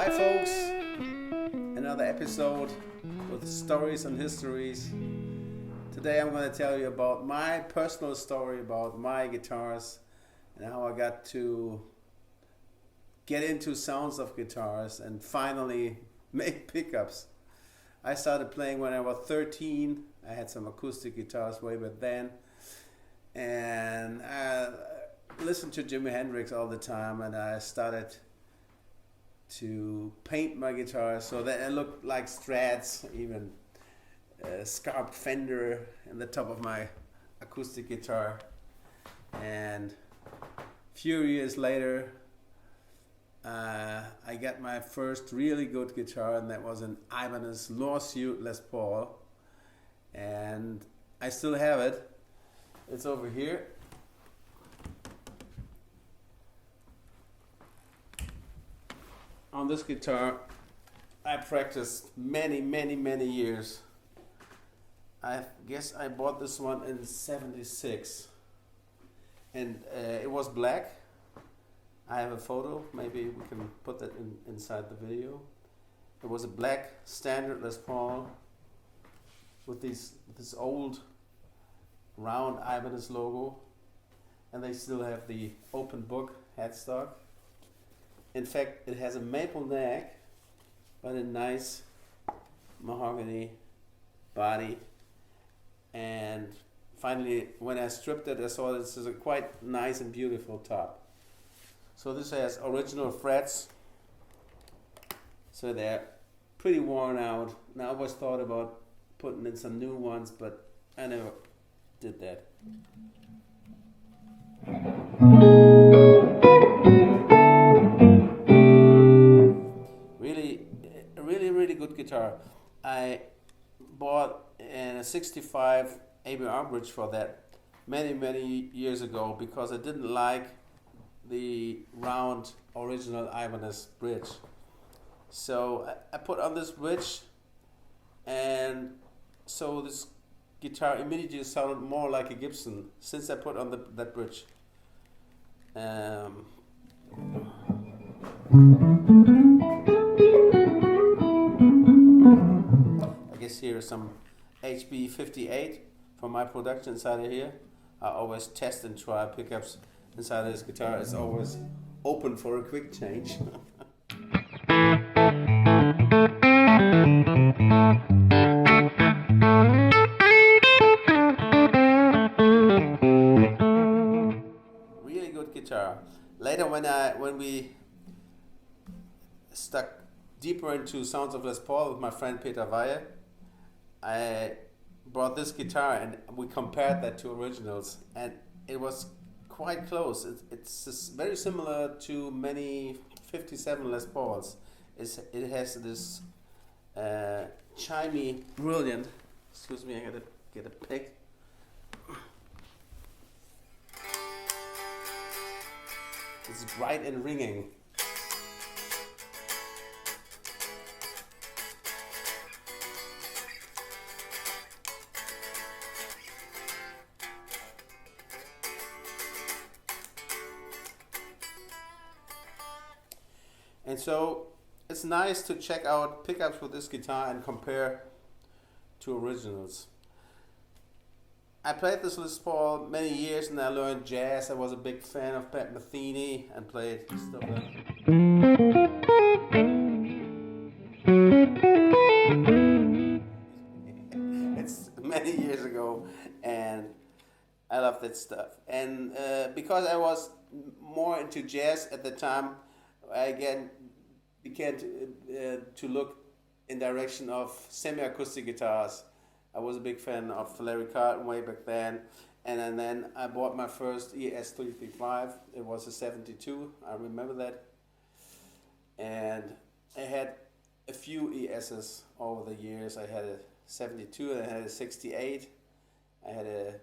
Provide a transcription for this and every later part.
Hi folks, another episode with stories and histories. Today I'm going to tell you about my personal story about my guitars and how I got to get into sounds of guitars and finally make pickups. I started playing when I was 13. I had some acoustic guitars way back then, and I listened to Jimi Hendrix all the time, and I started to paint my guitar so that it looked like Strats, even a scarped fender in the top of my acoustic guitar. And a few years later, I got my first really good guitar, and that was an Ibanez Lawsuit Les Paul, and I still have it. It's over here. On this guitar, I practiced many years. I guess I bought this one in '76, and it was black. I have a photo, maybe we can put that inside the video. It was a black standard Les Paul with this old round Ibanez logo, and they still have the open book headstock. In fact, it has a maple neck, but a nice mahogany body. And finally, when I stripped it, I saw this is a quite nice and beautiful top. So this has original frets, so they're pretty worn out. And I always thought about putting in some new ones, but I never did that. Really good guitar. I bought a 65 ABR bridge for that many years ago because I didn't like the round original Ibanez bridge. So I put on this bridge, and so this guitar immediately sounded more like a Gibson since I put on that bridge. I guess here is some HB58 from my production inside of here. I always test and try pickups inside of this guitar. It's always open for a quick change. Really good guitar. Later when we stuck deeper into sounds of Les Paul with my friend Peter Weihe, I brought this guitar and we compared that to originals, and it was quite close. It's very similar to many 57 Les Pauls. It has this chimey, brilliant. Excuse me, I gotta get a pick. It's bright and ringing. And so it's nice to check out pickups with this guitar and compare to originals. I played this Les Paul many years and I learned jazz. I was a big fan of Pat Metheny and played stuff like it's many years ago, and I love that stuff. And because I was more into jazz at the time, I again began to look in direction of semi-acoustic guitars. I was a big fan of Larry Carlton way back then, and then I bought my first ES335. It was a 72, I remember that. And I had a few ESs over the years. I had a 72, I had a 68, I had a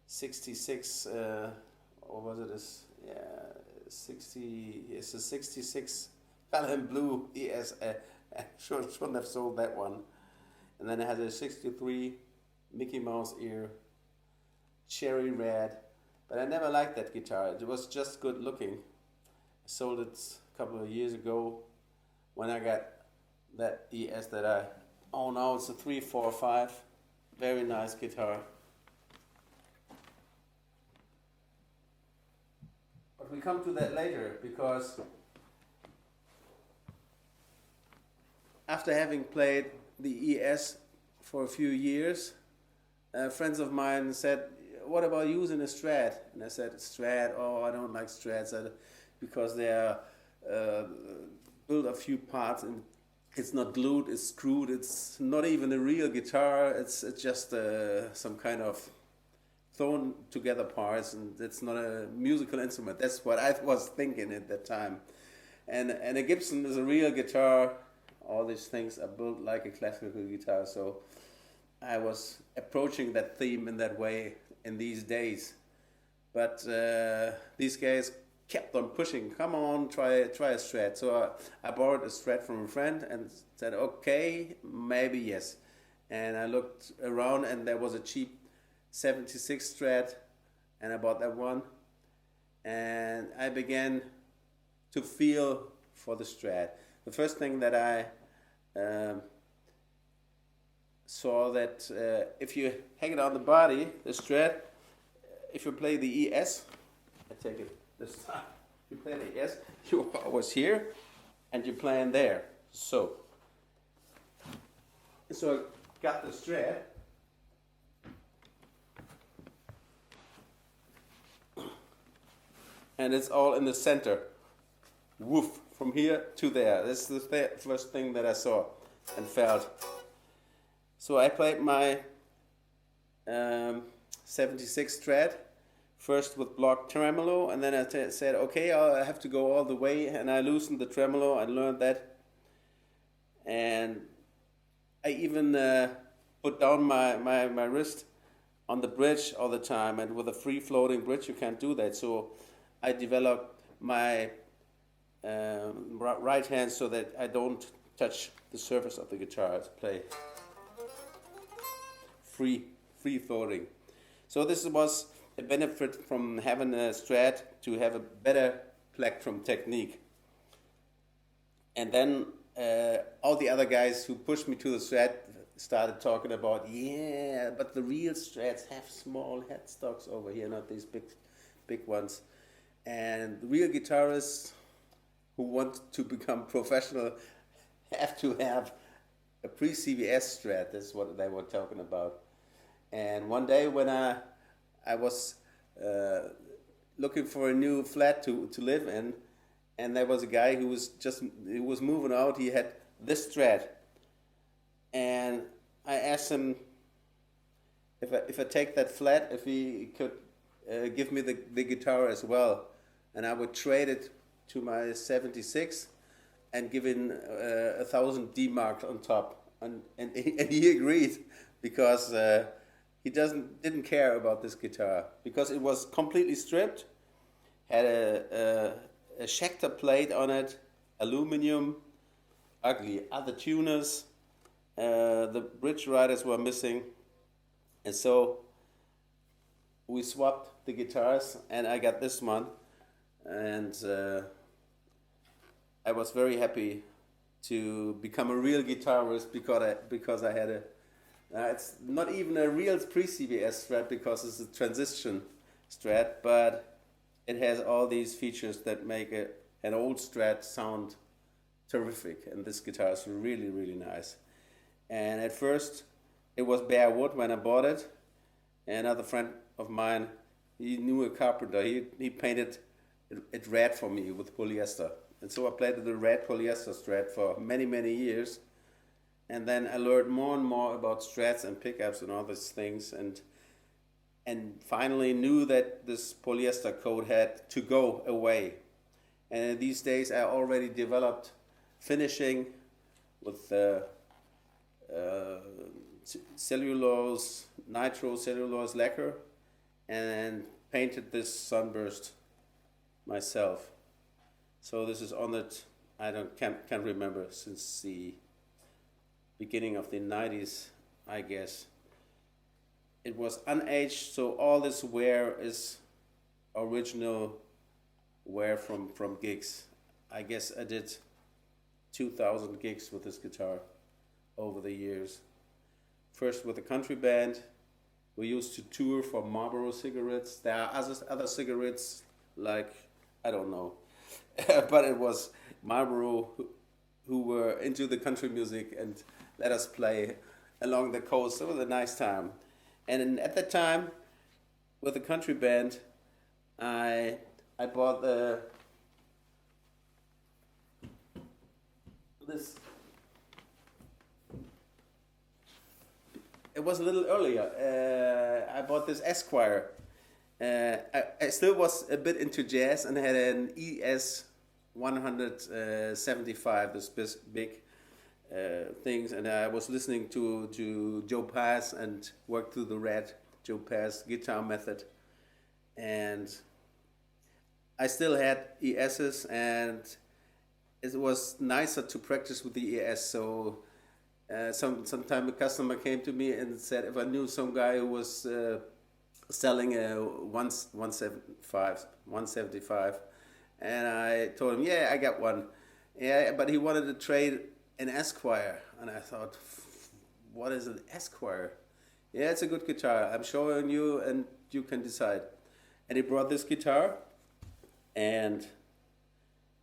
66, or was it a 60? It's a 66 color and blue ES. I shouldn't have sold that one. And then I had a 63 Mickey Mouse ear, cherry red. But I never liked that guitar. It was just good looking. I sold it a couple of years ago when I got that ES that I own now. It's a 345, very nice guitar. But we come to that later, because after having played the ES for a few years, friends of mine said, "What about using a Strat?" And I said, "Strat? Oh, I don't like Strats because they are built a few parts and it's not glued, it's screwed. It's not even a real guitar. It's just some kind of thrown together parts, and it's not a musical instrument." That's what I was thinking at that time. And a Gibson is a real guitar. All these things are built like a classical guitar. So I was approaching that theme in that way in these days. But these guys kept on pushing. "Come on, try a Strat." So I borrowed a Strat from a friend and said, "Okay, maybe yes." And I looked around, and there was a cheap 76 Strat, and I bought that one. And I began to feel for the Strat. The first thing that I saw that if you hang it on the body, the Strat, if you play the ES, I take it this time. You play the ES, you're always here, and you're playing there. So I got the Strat, and it's all in the center. Woof, from here to there. This is the first thing that I saw and felt. So I played my 76 Strat, first with blocked tremolo, and then I said, "Okay, I have to go all the way," and I loosened the tremolo. I learned that, and I even put down my wrist on the bridge all the time, and with a free floating bridge you can't do that. So I developed my right hand so that I don't touch the surface of the guitar to play free floating. So this was a benefit from having a Strat, to have a better plectrum technique. And then all the other guys who pushed me to the Strat started talking about, "Yeah, but the real Strats have small headstocks over here, not these big ones. And the real guitarists who want to become professional have to have a pre-CVS Strat." That's what they were talking about. And one day when I was looking for a new flat to live in, and there was a guy who was moving out. He had this Strat, and I asked him if I take that flat, if he could give me the guitar as well, and I would trade it to my 76 and give in 1,000 D-mark on top, and he agreed, because he didn't care about this guitar, because it was completely stripped, had a Schecter plate on it, aluminum, ugly, other tuners, the bridge riders were missing, and so we swapped the guitars, and I got this one, and I was very happy to become a real guitarist because I had it's not even a real pre-CVS Strat, because it's a transition Strat, but it has all these features that make an old Strat sound terrific, and this guitar is really, really nice. And at first it was bare wood when I bought it. Another friend of mine, he knew a carpenter, he painted it red for me with polyester. And so I played the red polyester Strat for many, many years. And then I learned more and more about Strats and pickups and all these things, and finally knew that this polyester coat had to go away. And these days I already developed finishing with cellulose, nitrocellulose lacquer, and painted this sunburst myself. So this is on it. I can't remember, since the beginning of the 90s, I guess. It was unaged, so all this wear is original wear from gigs. I guess I did 2,000 gigs with this guitar over the years. First with a country band. We used to tour for Marlboro cigarettes. There are other cigarettes like, I don't know, but it was Marlboro who were into the country music and let us play along the coast. It was a nice time. And at that time, with the country band, I bought this. It was a little earlier. I bought this Esquire. I still was a bit into jazz and had an ES 175, this big things, and I was listening to Joe Pass and worked through the red Joe Pass guitar method, and I still had ESs, and it was nicer to practice with the ES. So sometime a customer came to me and said if I knew some guy who was selling a 175, and I told him, yeah, I got one. Yeah, but he wanted to trade an Esquire, and I thought, what is an Esquire? Yeah, it's a good guitar. I'm showing you, and you can decide. And he brought this guitar, and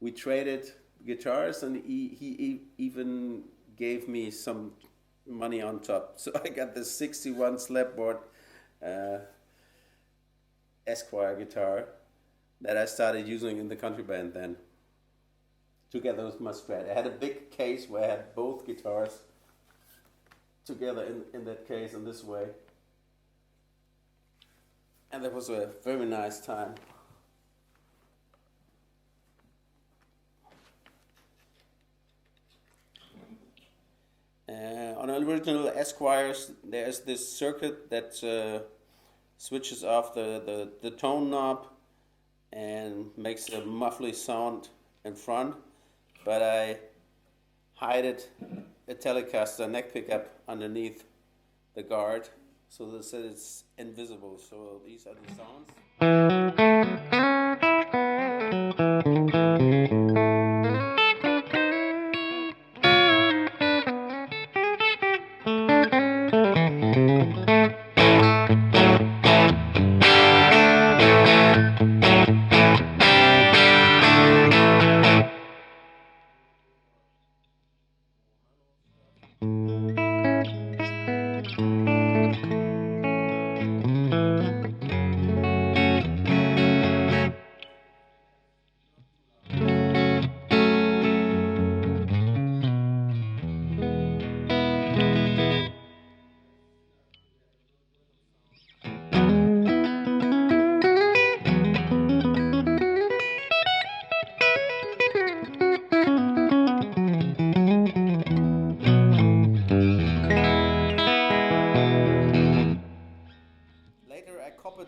we traded guitars, and he even gave me some money on top. So I got this 61 slapboard Esquire guitar that I started using in the country band then, together with my Strat. I had a big case where I had both guitars together in that case in this way. And that was a very nice time. On original Esquires, there's this circuit that switches off the tone knob and makes a muffly sound in front, but I hide it, a Telecaster neck pickup underneath the guard, so that it's invisible. So these are the sounds.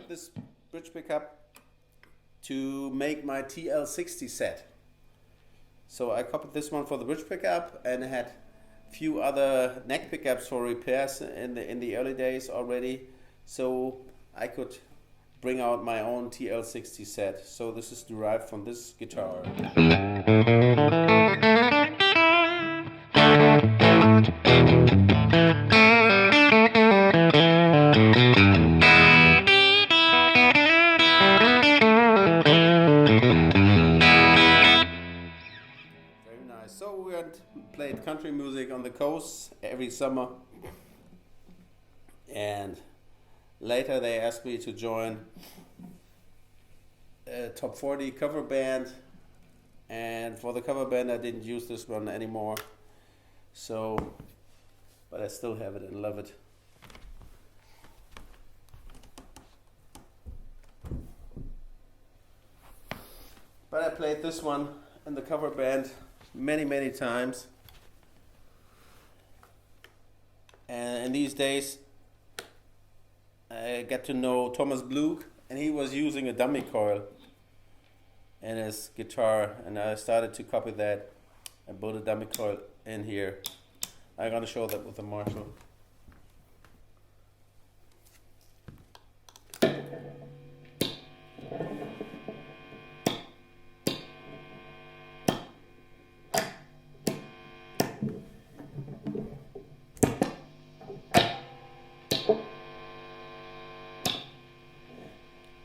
This bridge pickup to make my TL60 set. So I copied this one for the bridge pickup, and I had a few other neck pickups for repairs in the early days already, so I could bring out my own TL60 set. So this is derived from this guitar. Played country music on the coast every summer, and later they asked me to join a top 40 cover band, and for the cover band I didn't use this one anymore, so but I still have it and love it. But I played this one in the cover band many times, and in these days I got to know Thomas Blug, and he was using a dummy coil in his guitar, and I started to copy that and put a dummy coil in here. I'm gonna show that with the Marshall.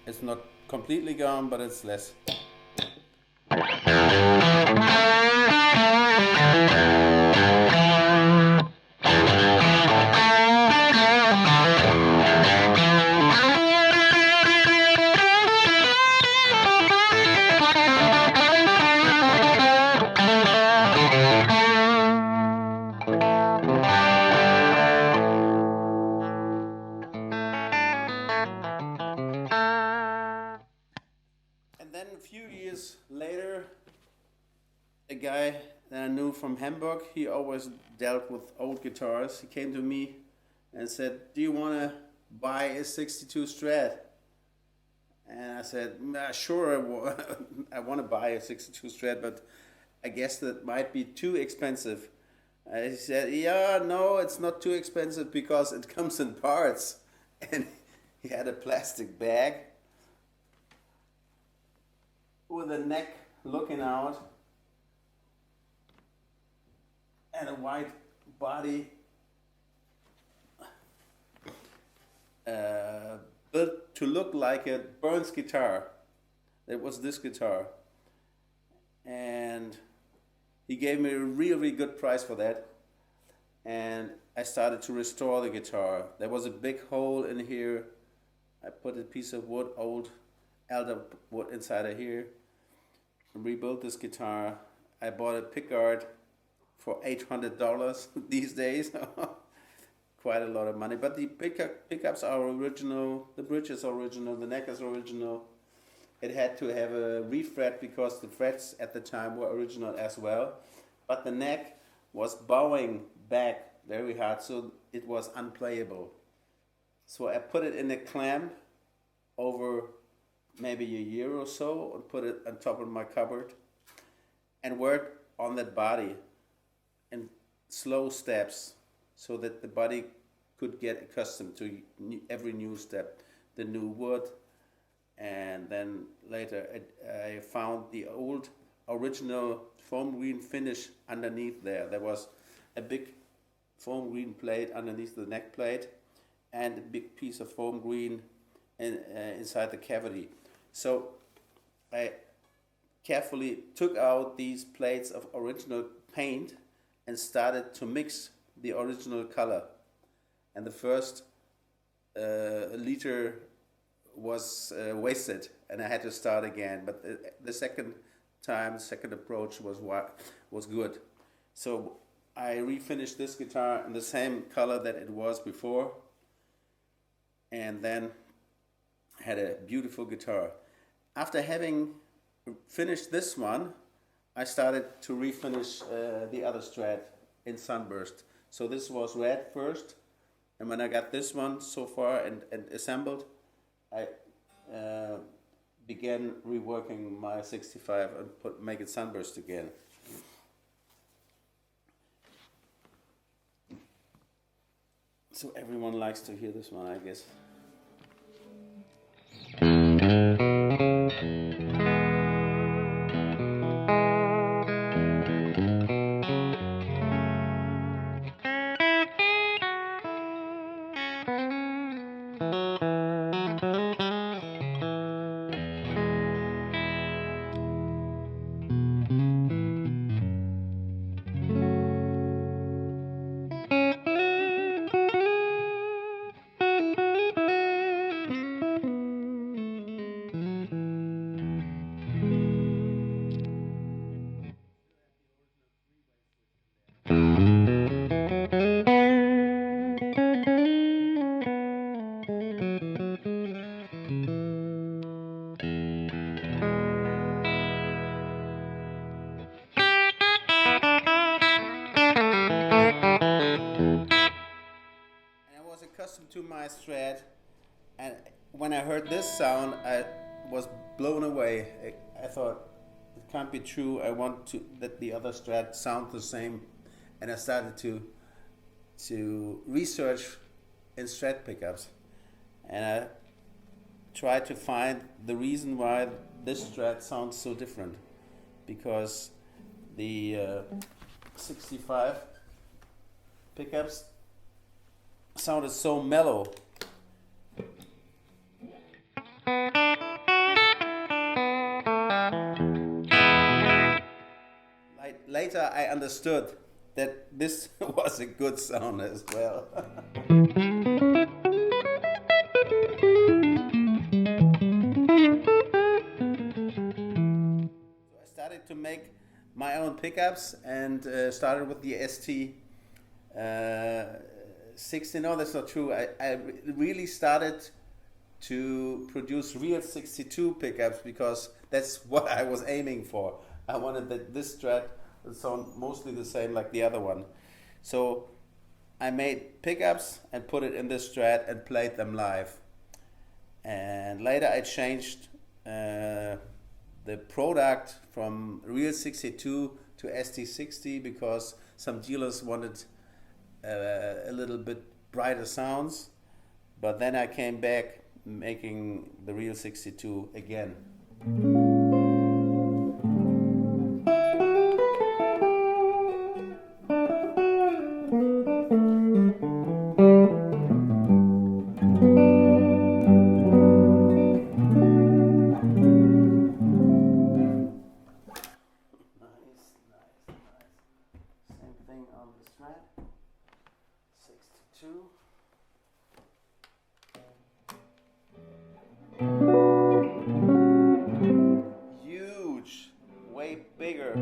It's not completely gone, but it's less. Then a few years later, a guy that I knew from Hamburg, he always dealt with old guitars. He came to me and said, "Do you want to buy a 62 Strat?" And I said, "Nah, sure, I want to buy a 62 Strat, but I guess that might be too expensive." He said, "Yeah, no, it's not too expensive because it comes in parts." And he had a plastic bag with a neck looking out and a white body built to look like a Burns guitar. It was this guitar. And he gave me a really good price for that. And I started to restore the guitar. There was a big hole in here. I put a piece of wood, old elder wood inside of here. Rebuilt this guitar. I bought a pickguard for $800 these days. Quite a lot of money. But the pickups are original, the bridge is original, the neck is original. It had to have a refret because the frets at the time were original as well. But the neck was bowing back very hard, so it was unplayable. So I put it in a clamp over maybe a year or so and put it on top of my cupboard and worked on that body in slow steps so that the body could get accustomed to every new step, the new wood. And then later I found the old original foam green finish underneath there. There was a big foam green plate underneath the neck plate and a big piece of foam green inside the cavity. So I carefully took out these plates of original paint and started to mix the original color. And the first liter was wasted and I had to start again. But the second approach was good. So I refinished this guitar in the same color that it was before and then had a beautiful guitar. After having finished this one, I started to refinish the other Strat in Sunburst. So this was red first, and when I got this one so far and assembled, I began reworking my 65 and make it Sunburst again. So everyone likes to hear this one, I guess. Accustomed to my Strat, and when I heard this sound, I was blown away. I thought it can't be true. I want that the other Strat sound the same, and I started to research in Strat pickups, and I tried to find the reason why this Strat sounds so different, because the 65 pickups sound is so mellow. Later I understood that this was a good sound as well. So I started to make my own pickups and started with the ST 60. No, that's not true. I really started to produce real 62 pickups because that's what I was aiming for. I wanted that this Strat would sound mostly the same like the other one. So I made pickups and put it in this Strat and played them live. And later I changed the product from real 62 to ST60 because some dealers wanted a little bit brighter sounds. But then I came back making the real 62 again. Huge, way bigger.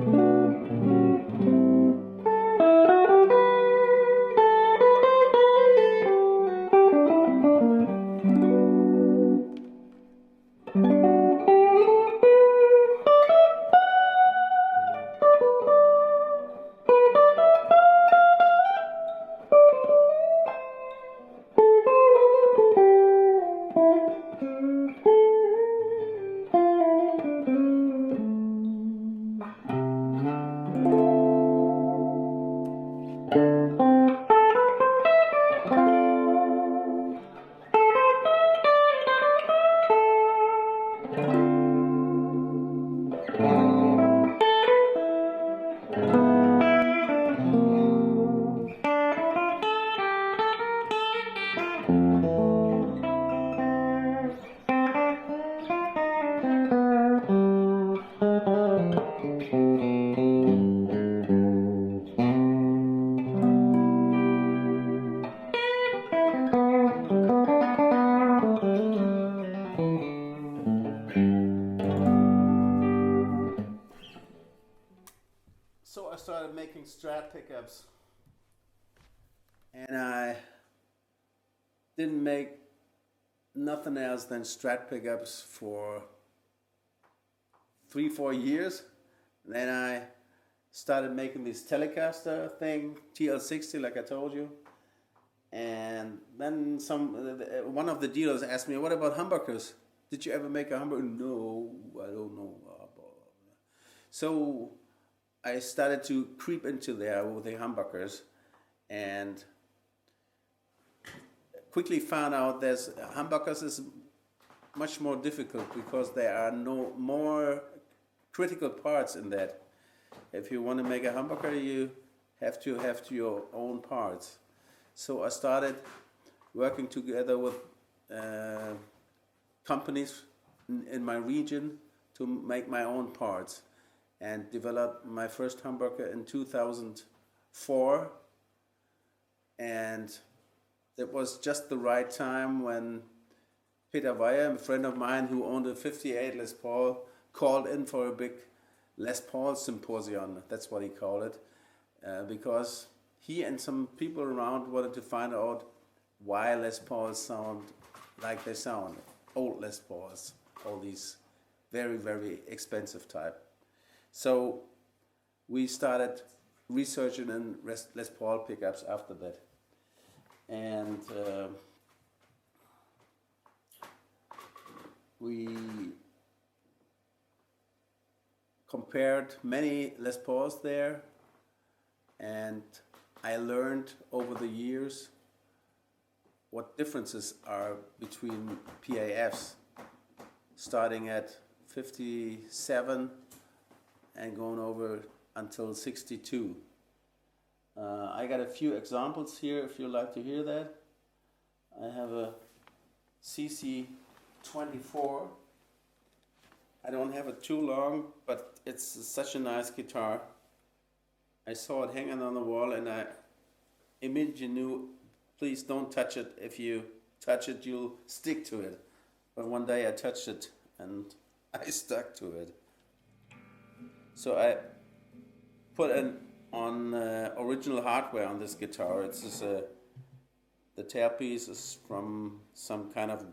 So I started making Strat pickups, and I didn't make nothing else than Strat pickups for 3-4 years. Then I started making this Telecaster thing, TL60, like I told you. And then one of the dealers asked me, "What about humbuckers? Did you ever make a humbucker?" "No, I don't know." So I started to creep into there with the humbuckers, and quickly found out humbuckers is much more difficult because there are no more critical parts in that. If you want to make a humbucker, you have to have your own parts. So I started working together with companies in my region to make my own parts, and developed my first humbucker in 2004. And it was just the right time when Peter Weyer, a friend of mine who owned a 58 Les Paul, called in for a big Les Paul symposium. That's what he called it, because he and some people around wanted to find out why Les Pauls sound like they sound. Old Les Pauls, all these very, very expensive type. So we started researching in Les Paul pickups after that. And we compared many Les Pauls there, and I learned over the years what differences are between PAFs, starting at 57 and going over until 62. I got a few examples here if you'd like to hear that. I have a CC24. I don't have it too long, but it's such a nice guitar. I saw it hanging on the wall and I immediately knew, please don't touch it. If you touch it, you'll stick to it. But one day I touched it and I stuck to it. So I put on original hardware on this guitar. It's just the tailpiece is from some kind of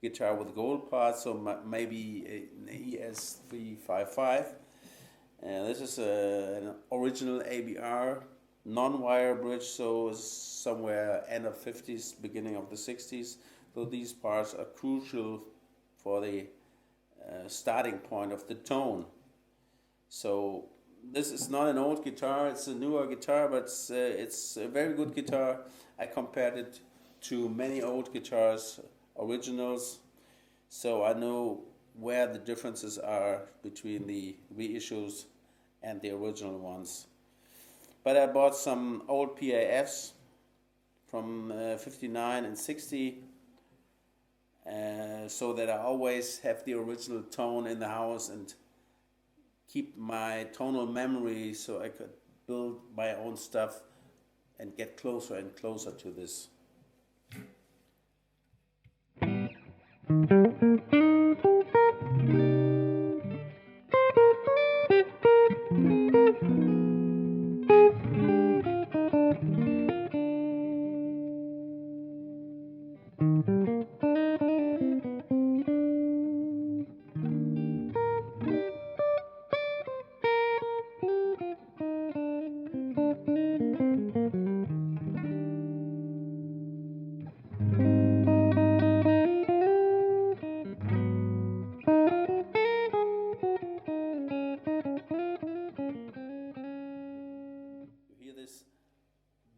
guitar with gold parts, so maybe an ES355. This is an original ABR non-wire bridge, so it's somewhere end of 50s, beginning of the 60s. So these parts are crucial for the starting point of the tone. So this is not an old guitar, it's a newer guitar, but it's a very good guitar. I compared it to many old guitars, originals, so I know where the differences are between the reissues and the original ones. But I bought some old PAFs from 59 and 60, so that I always have the original tone in the house and keep my tonal memory so I could build my own stuff and get closer and closer to this.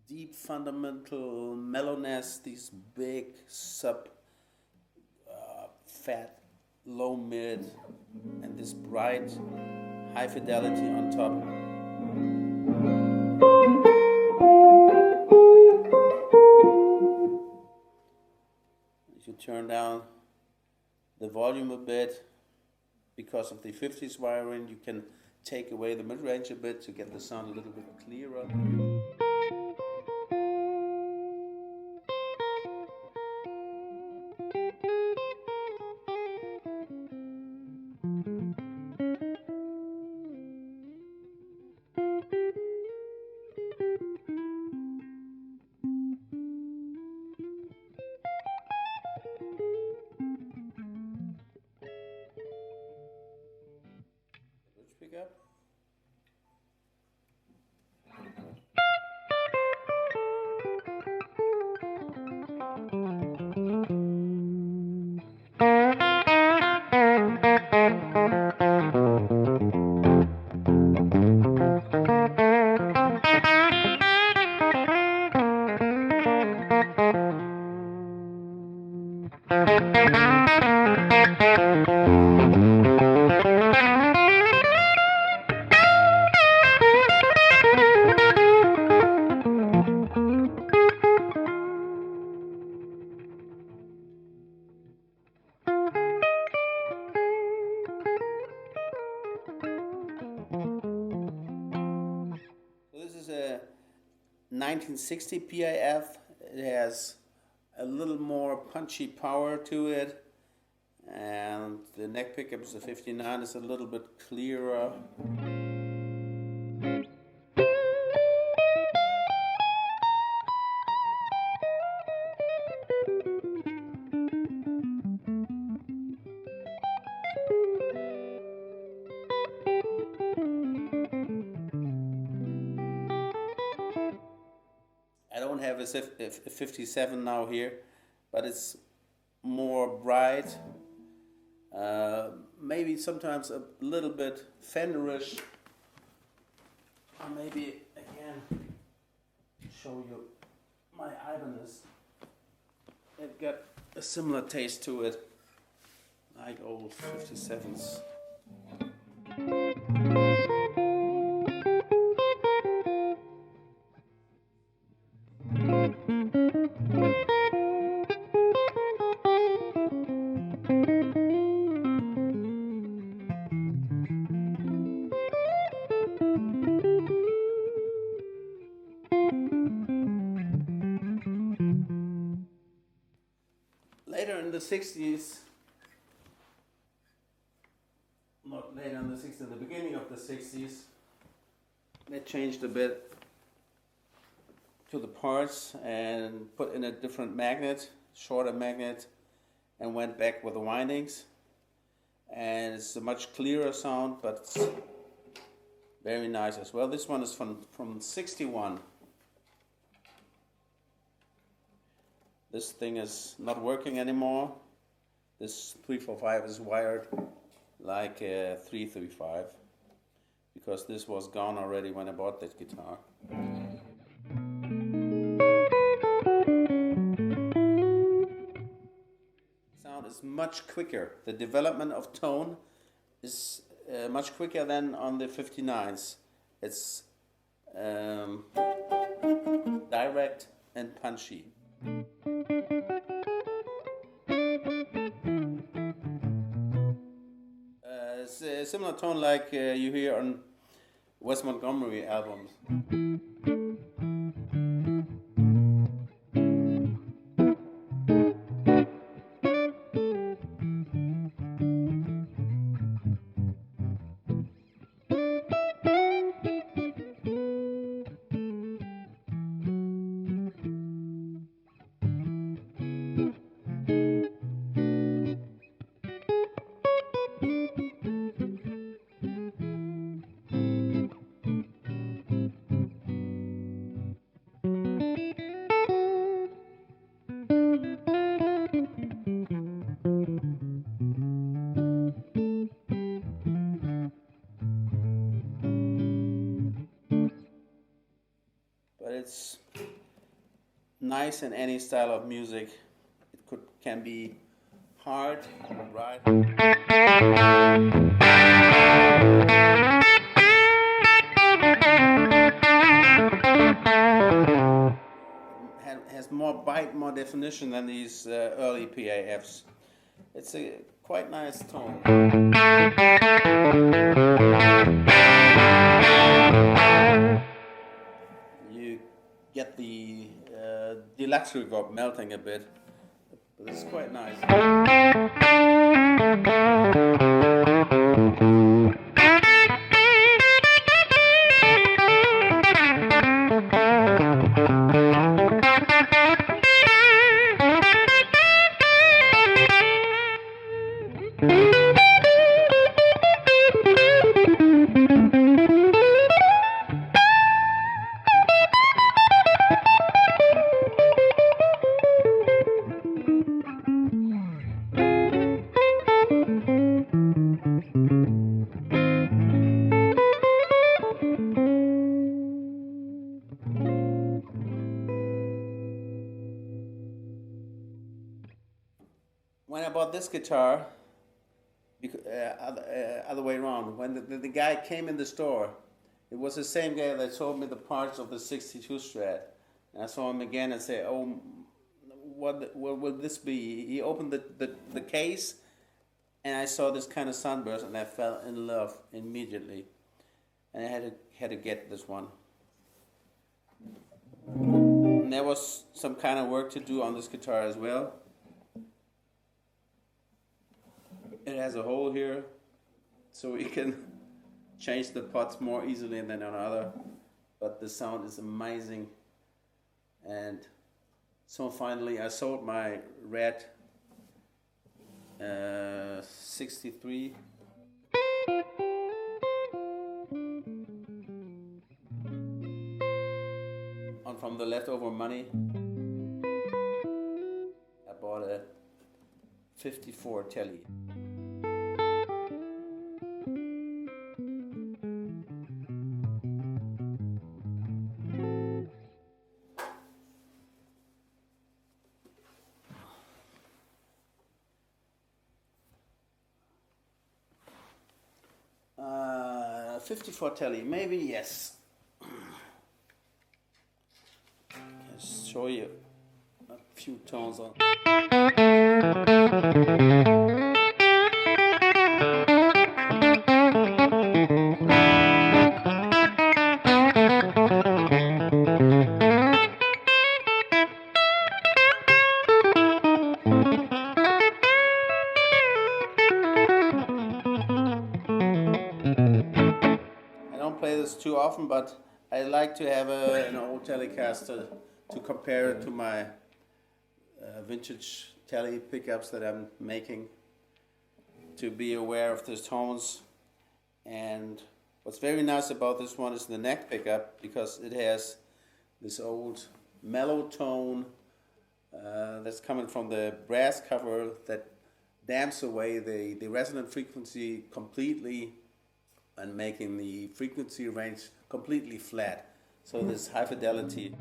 Deep fundamental mellowness, these big sub fat low mid, and this bright high fidelity on top. If you turn down the volume a bit, because of the 50s wiring, you can take away the mid-range a bit to get the sound a little bit clearer. Pick up. This is a 1960 PAF. It has a little more punchy power to it, and the neck pickup is a 59, is a little bit clearer. I don't have a 57 now here, but it's more bright, maybe sometimes a little bit Fenderish, or maybe again show you my Ibanez. It got a similar taste to it, like old 57s. the 60s, not later in the 60s, in the beginning of the 60s, they changed a bit to the parts and put in a different magnet, shorter magnet, and went back with the windings. And it's a much clearer sound, but it's very nice as well. This one is from 61. This thing is not working anymore. This 345 is wired like a 335 because this was gone already when I bought that guitar. Sound is much quicker. The development of tone is much quicker than on the 59s. It's direct and punchy. It's a similar tone like you hear on Wes Montgomery albums. It's nice in any style of music. It can be hard, right? Has more bite, more definition than these early PAFs. It's a quite nice tone. Get the deluxe reverb melting a bit, but it's quite nice. When I bought this guitar, other way around, when the guy came in the store, it was the same guy that sold me the parts of the 62 Strat. And I saw him again and said, "Oh, what will this be?" He opened the case, and I saw this kind of sunburst, and I fell in love immediately. And I had to get this one. And there was some kind of work to do on this guitar as well. It has a hole here, so we can change the pots more easily than on other. But the sound is amazing. And so finally I sold my red 63. And from the leftover money, I bought a 54 Telly. Uh, 54 Telly, maybe yes. I'll show you a few tones on. don't play this too often, but I like to have an old Telecaster to compare it to my vintage tele pickups that I'm making, to be aware of the tones. And what's very nice about this one is the neck pickup, because it has this old mellow tone that's coming from the brass cover that damps away the resonant frequency completely and making the frequency range completely flat. So this high fidelity.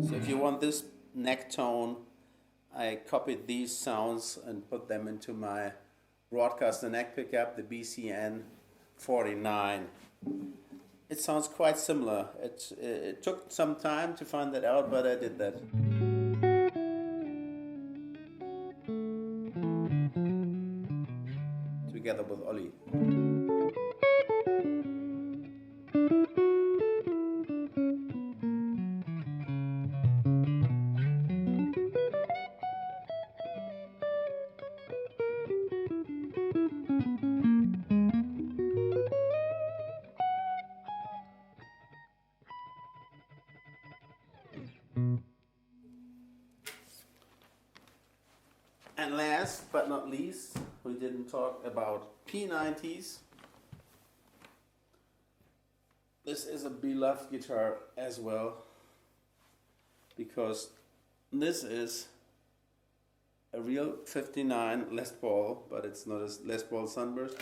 So if you want this neck tone, I copied these sounds and put them into my broadcaster neck pickup, the BCN 49. It sounds quite similar. It took some time to find that out, but I did that. Together with Ollie. And last but not least, we didn't talk about P90s. This is a beloved guitar as well, because this is a real 59 Les Paul, but it's not a Les Paul Sunburst.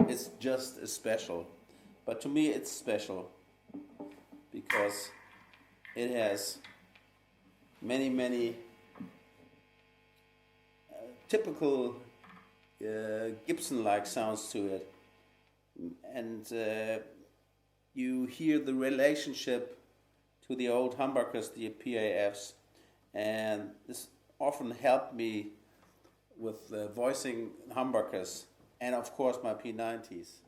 It's just as special. But to me it's special because it has many typical Gibson-like sounds to it, and you hear the relationship to the old humbuckers, the PAFs, and this often helped me with voicing humbuckers, and of course my P90s.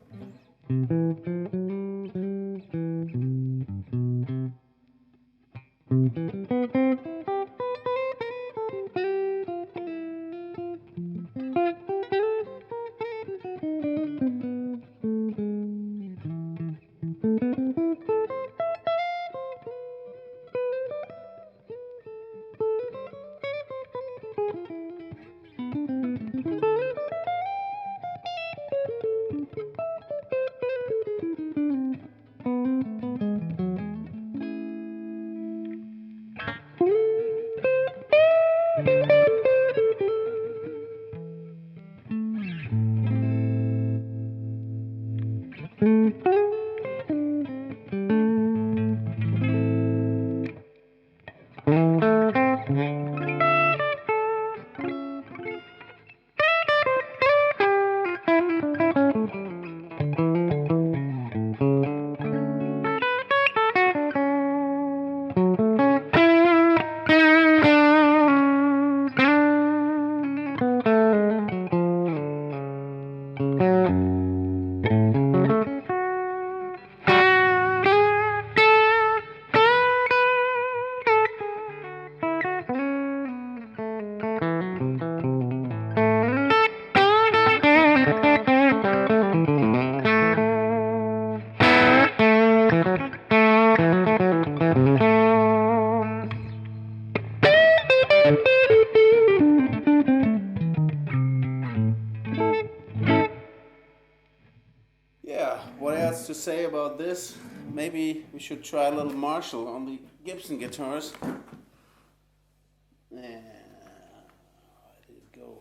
What else to say about this? Maybe we should try a little Marshall on the Gibson guitars. Where did it go?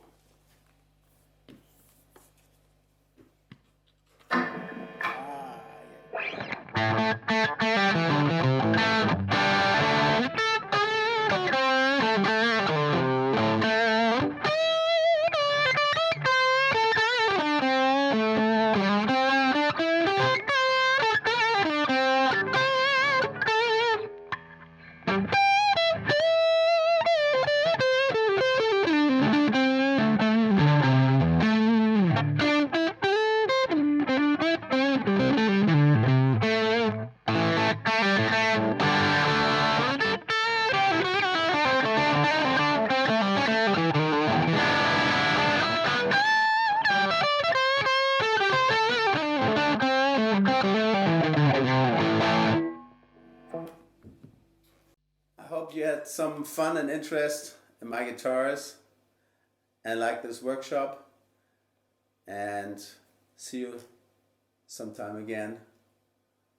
had some fun and interest in my guitars and like this workshop. And see you sometime again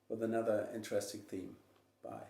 with another interesting theme. Bye.